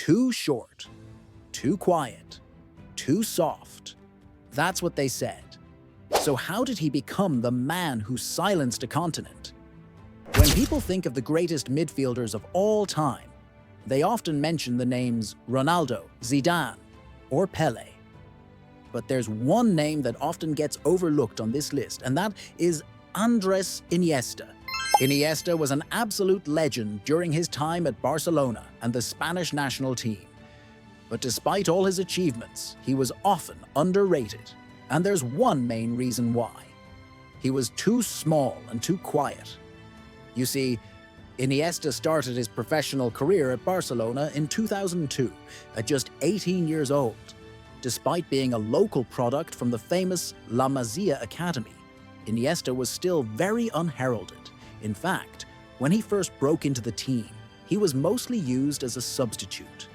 Too short, too quiet, too soft. That's what they said. So how did he become the man who silenced a continent? When people think of the greatest midfielders of all time, they often mention the names Ronaldo, Zidane, or Pelé. But there's one name that often gets overlooked on this list, and that is Andres Iniesta. Iniesta was an absolute legend during his time at Barcelona and the Spanish national team. But despite all his achievements, he was often underrated, and there's one main reason why. He was too small and too quiet. You see, Iniesta started his professional career at Barcelona in 2002, at just 18 years old. Despite being a local product from the famous La Masia Academy, Iniesta was still very unheralded. In fact, when he first broke into the team, he was mostly used as a substitute.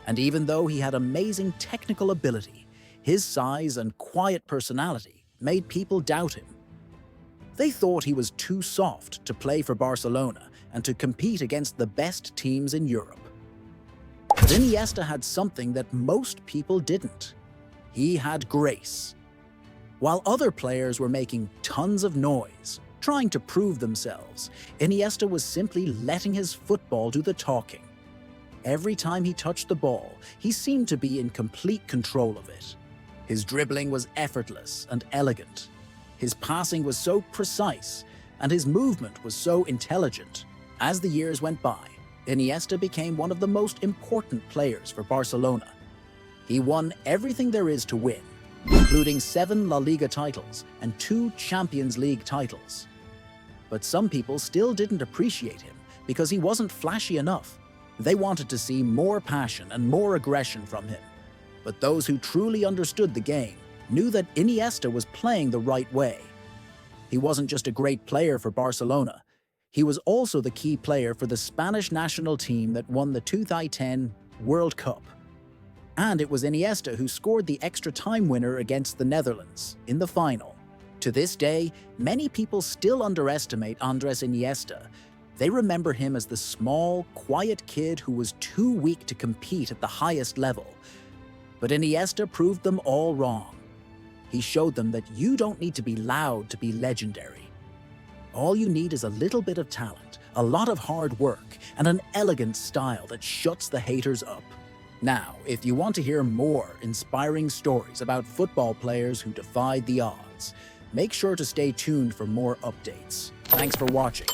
And even though he had amazing technical ability, his size and quiet personality made people doubt him. They thought he was too soft to play for Barcelona and to compete against the best teams in Europe. But Iniesta had something that most people didn't. He had grace. While other players were making tons of noise, trying to prove themselves, Iniesta was simply letting his football do the talking. Every time he touched the ball, he seemed to be in complete control of it. His dribbling was effortless and elegant. His passing was so precise, and his movement was so intelligent. As the years went by, Iniesta became one of the most important players for Barcelona. He won everything there is to win, including 7 La Liga titles and 2 Champions League titles. But some people still didn't appreciate him because he wasn't flashy enough. They wanted to see more passion and more aggression from him. But those who truly understood the game knew that Iniesta was playing the right way. He wasn't just a great player for Barcelona. He was also the key player for the Spanish national team that won the 2010 World Cup. And it was Iniesta who scored the extra time winner against the Netherlands in the final. To this day, many people still underestimate Andres Iniesta. They remember him as the small, quiet kid who was too weak to compete at the highest level. But Iniesta proved them all wrong. He showed them that you don't need to be loud to be legendary. All you need is a little bit of talent, a lot of hard work, and an elegant style that shuts the haters up. Now, if you want to hear more inspiring stories about football players who defied the odds, make sure to stay tuned for more updates. Thanks for watching.